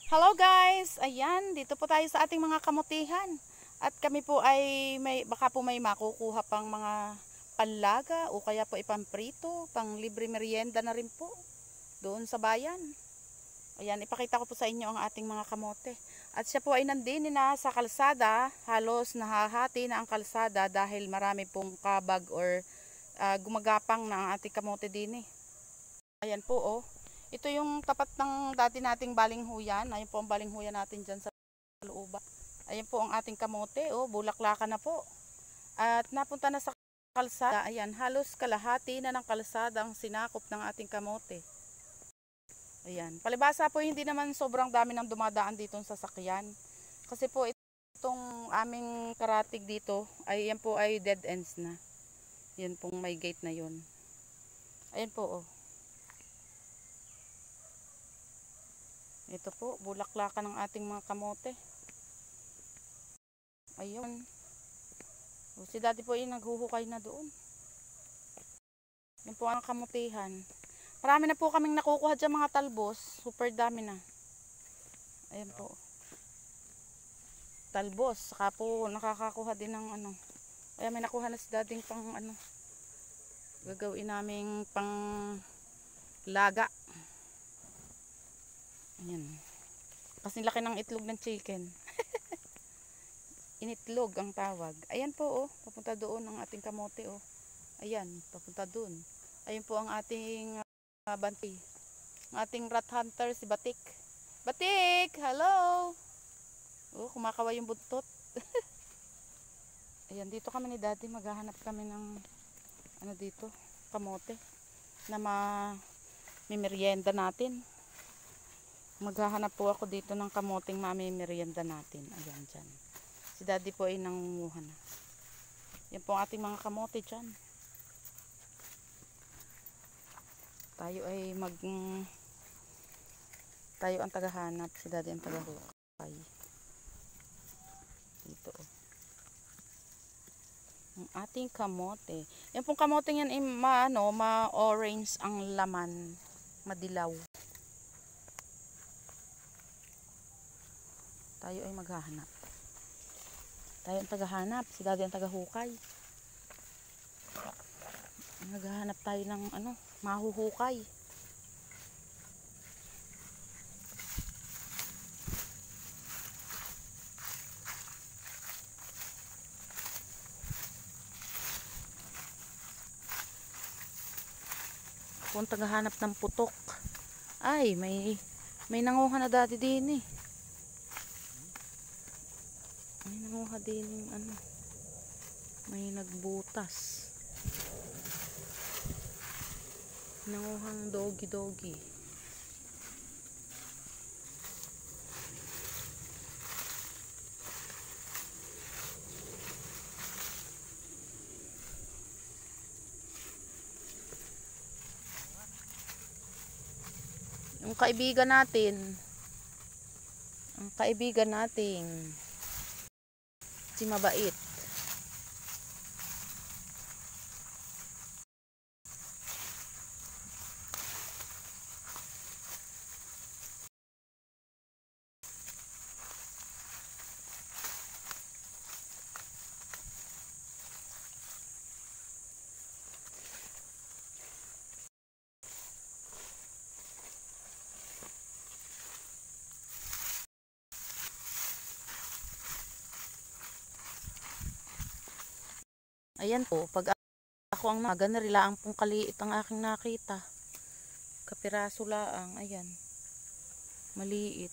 Hello guys! Ayan, dito po tayo sa ating mga kamutihan. At kami po ay baka po may makukuha pang mga panlaga o kaya po ipamprito, pang libre merienda na rin po doon sa bayan. Ayan, ipakita ko po sa inyo ang ating mga kamote. At siya po ay nandini na sa kalsada, halos nahahati na ang kalsada dahil marami pong kabag or gumagapang na ang ating kamote din. Ayan po oh. Ito yung tapat ng dati nating balinghuyan. Ayun po ang balinghuyan natin dyan sa looba. Ayan po ang ating kamote. Oh, bulaklakan na po. At napunta na sa kalsada. Ayan, halos kalahati na ng kalsada ang sinakop ng ating kamote. Ayan. Palibasa po hindi naman sobrang dami ng dumadaan dito sa sasakyan. Kasi po itong aming karatig dito, ay yan po ay dead ends na. Yan pong may gate na yun. Ayan po oh. Ito po, bulaklakan ng ating mga kamote. Ayun. O, si daddy po ay naghuhukay na doon. Yan po ang kamutihan. Marami na po kaming nakukuha dyan mga talbos. Super dami na. Ayan po. Talbos. Saka po nakakakuha din ng ano. Ayan, may nakuha na si daddy pang ano. Gagawin naming pang laga. Ayan. Kasi laki ng itlog ng chicken. Initlog ang tawag. Ayan po oh, papunta doon ang ating kamote oh. Ayan, papunta doon. Ayun po ang ating banti. Ang ating rat hunter si Batik. Batik, hello. Oh, kumakaway yung buntot. Ayan, dito kami ni Daddy, maghahanap kami ng ano dito, kamote na merienda natin. Maghahanap po ako dito ng kamoting merienda natin. Ayan dyan. Si Daddy po ay nangunguha na. Yan po ang ating mga kamote dyan. Tayo ay tayo ang tagahanap. Si Daddy ang tagahukay. Dito oh. Ang ating kamote. Yan pong kamote yan ay ma-orange ang laman. Madilaw. Tayo ay maghahanap. Tayo ang tagahanap. Si Daddy ang tagahukay. Naghahanap tayo ng mahuhukay. Kung tagahanap ng putok. Ay, may nanguha na dati din eh. May nanguha din yung may nagbutas. Nanguhang dogi. Yung kaibigan natin, si Mabait. Ayan po, pag ako ang ganarilaan pong kaliit ang aking nakita. Kapiraso laang, ayan. Maliit.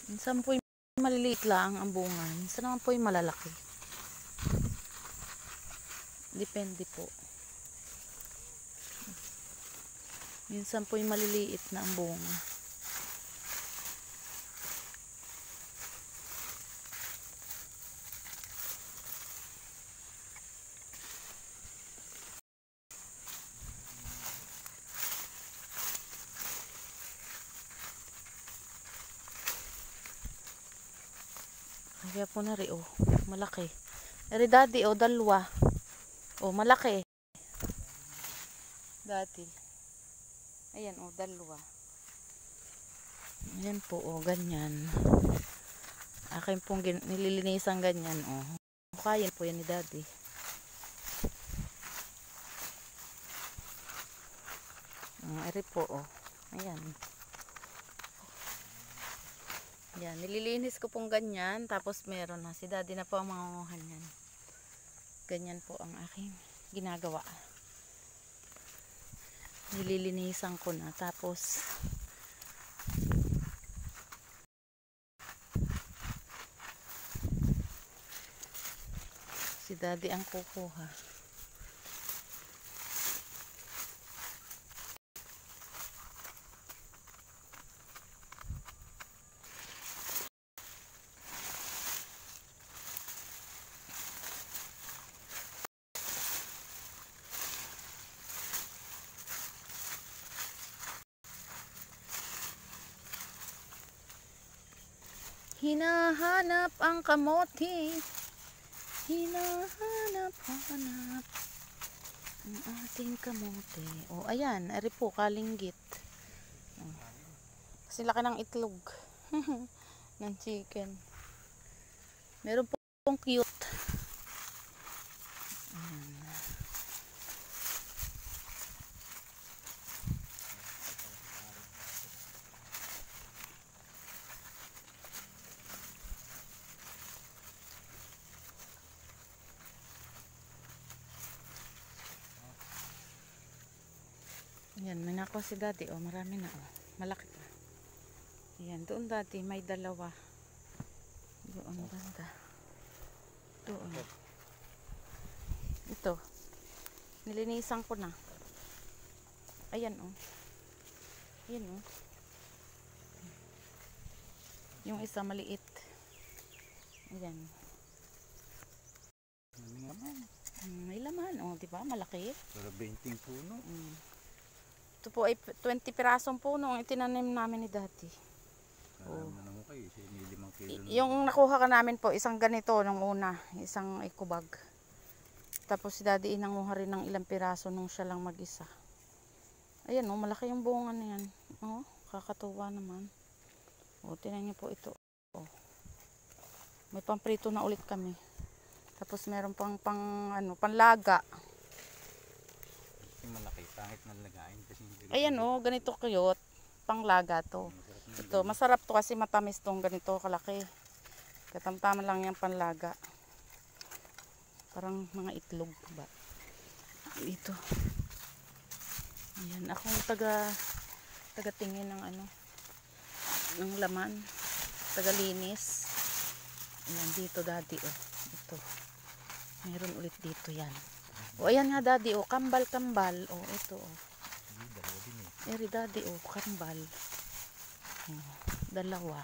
Minsan po maliliit lang ang bunga. Minsan naman po malalaki. Depende po. Minsan po maliliit na ang bunga. Kaya po na rin, oh. Malaki. Eri daddy, oh, dalawa. Oh, malaki. Dati. Ayan, oh, dalawa. Ayan po, oh, ganyan. Akin pong nililinisan ganyan, oh. Kayan po yan ni daddy. Eri po, oh. Ayan. Yan, nililinis ko pong ganyan. Tapos meron na. Si daddy na po ang mangunguhan yan. Ganyan po ang aking ginagawa. Nililinisan ko na. Tapos si daddy ang kukuha. Hinahanap ang kamote. Hinahanap-hanap ang ating kamote. O, ayan. Ari po, kalinggit. Kasi laki ng itlog. Ng chicken. Meron pong cute. Ayan. Ayan, may nakuha si daddy. O, marami na. O, malaki pa. Ayan, doon daddy, may dalawa. Doon banda. Doon. Ito. Nilinisan ko na. Ayan, o. Ayan, o. Yung isa maliit. Ayan. May laman. O, diba? Malaki. Pero 20 puno. Ito po ay 20 pirasong puno ang itinanim namin ni daddy. Ano mo kayo? 5 kilo. Yung nakuha ka namin po, isang ganito nung una. Isang ikubag. Tapos si daddy inanguha rin ng ilang piraso nung siya lang mag-isa. Ayan, oh, malaki yung bunga na yan. Oh, kakatuwa naman. Oh, tinan niyo po ito. Oh. May pamprito na ulit kami. Tapos meron pang panlaga. Malaki, pangit na lagayin kasi ayan, oh, ganito cute. Panglaga to. Ito, masarap to kasi matamis tong ganito kalaki. Katamtaman lang yung panlaga. Parang mga itlog ba. Dito. Ayan, akong taga-tingin ng ng laman. Taga-linis. Ayan, dito daddy, oh. Ito. Meron ulit dito yan. O, ayan nga daddy, oh, kambal. O, ito, oh. Eri daddy, oh, kambal. Oh, dalawa.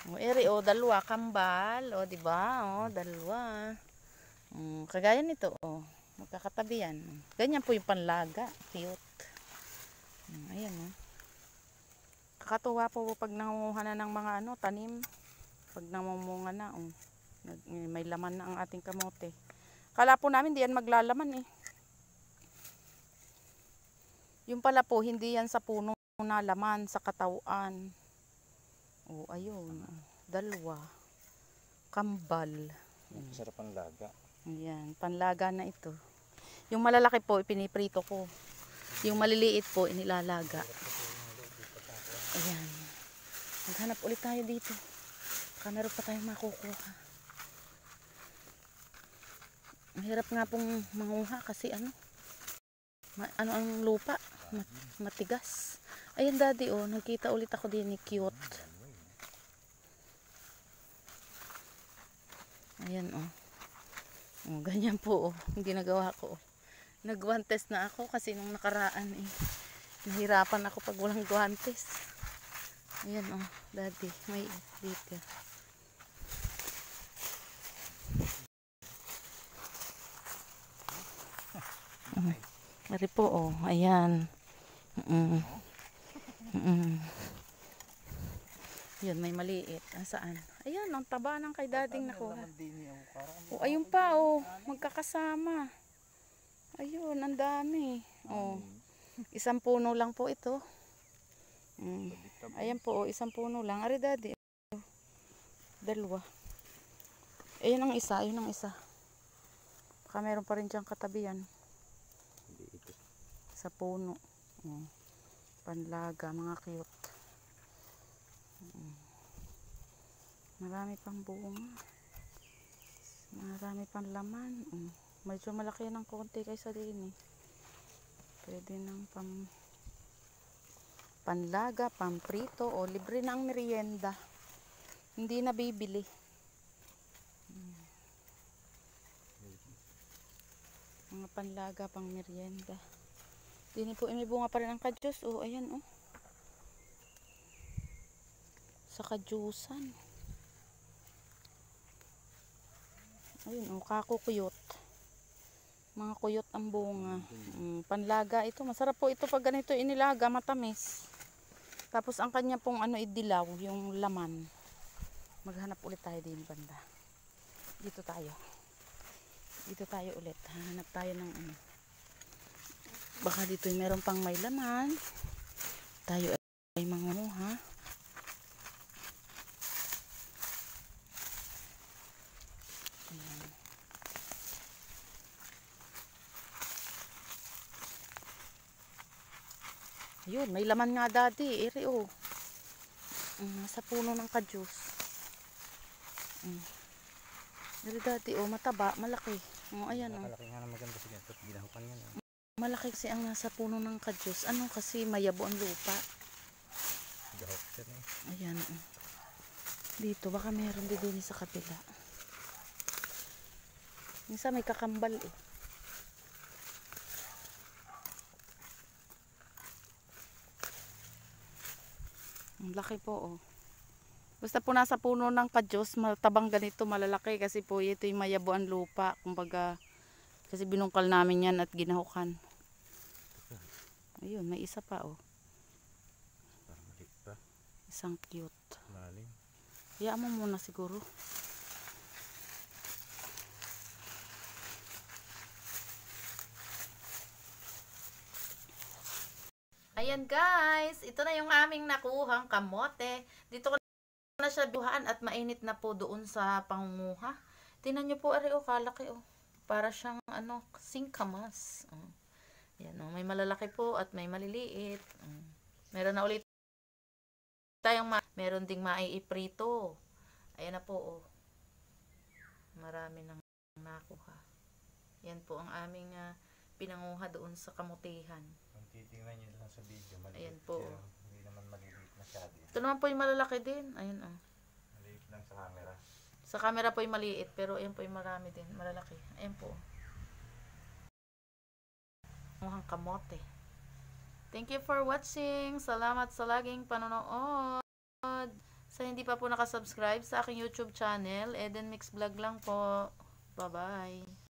O, eri, oh, dalawa, kambal. O, diba? O, dalawa. Kagaya nito, oh. Magkakatabi yan. Ganyan po yung panlaga. Cute. Ayan, oh. Kakatuwa po pag nangunguha na ng mga tanim. Pag namumunga na, oh. May laman na ang ating kamote. Kala po namin di yan maglalaman eh. Yung pala po, hindi yan sa puno na laman, sa katawan. O, ayun. Dalawa. Kambal. Sarap ang laga. Ayan, panlaga na ito. Yung malalaki po, ipiniprito ko. Yung maliliit po, inilalaga. Ayan. Maghanap ulit tayo dito. Baka meron pa tayong makukuha. Mahirap nga pong manguha kasi ang lupa, matigas. Ayan daddy, oh, nagkita ulit ako din ni cute. Ayan, oh. Oh, ganyan po, oh, yung ginagawa ko. Nag-guantes na ako kasi nung nakaraan nahirapan ako pag walang guantes. Ayan, oh, daddy, may dito. Mari po, oh, ayan. Yun, may maliit. Saan? Ayan, ang taba ng kay dading nakuha. Laman din niya. O, ayun pa, o. Magkakasama. Ayun, ang dami. O, isang puno lang po ito. Ayan po, o, isang puno lang. Ari, daddy. Dalawa. Ayun ang isa, ayun ang isa. Baka meron pa rin dyan katabi yan. Sa puno. Panlaga, mga cute. Marami pang bunga. Marami pang laman. Medyo malaki ng konti kaysa din eh. Pwede ng panlaga, pamprito o libre na ang merienda. Hindi na bibili. Mga panlaga, pang merienda. Dini po may bunga pa rin ang kadyos. Oh, ayan oh. Sa kadyusan. Ayun oh, kakukuyot. Mga kuyot ang bunga. Panlaga ito. Masarap po ito pag ganito inilaga, matamis. Tapos ang kanya pong ano idilaw, yung laman. Maghanap ulit tayo din banda. Dito tayo. Dito tayo ulit. Hanap tayo ng ano. Baka dito meron pang may laman. Tayo ay manguha. Ayan. Ayun, may laman nga daddy. Ere oh. Sa puno ng kadyos. Ere daddy oh, mataba, malaki. Oh, ayan oh. Malaki nga na maganda siya. Tapos ginahukan yan. Malaki kasi ang nasa puno ng kadyos. Ano kasi mayabo ang lupa. Gahok siya eh. Ayan. Dito baka meron din sa kabila. Minsan may kakambal eh. Ang laki po oh. Basta po nasa puno ng kadyos, matabang ganito malalaki kasi po ito yung mayabo ang lupa. Kumbaga kasi binungkal namin yan at ginahukan. Ayun, may isa pa oh. Parang maliit pa. Isang cute. Malalim. Hayaan mo muna siguro. Ayan guys, ito na yung aming nakuhang kamote. Dito ko na siya buhaan at mainit na po doon sa pangunguha. Tingnan nyo po, ari oh, kalaki oh. Para siyang ano, singkamas. Yan oh, may malalaki po at may maliliit. Meron na ulit tayong meron ding maiiprito. Ayan na po oh. Marami nang nakuha. Yan po ang aming pinanguha doon sa kamutihan. Kung titingnan nyo lang sa video, maliit. Ayan po. Hindi naman maliliit masyado. Ito naman po yung malalaki din. Ayan oh. Maliit lang sa camera. Sa camera po yung maliit, pero ayan po yung marami din, malalaki. Ayan po. Mukhang kamote. Thank you for watching. Salamat sa laging panonood. Sa hindi pa po nakasubscribe sa aking YouTube channel, Eden Mix Vlog lang po. Bye-bye.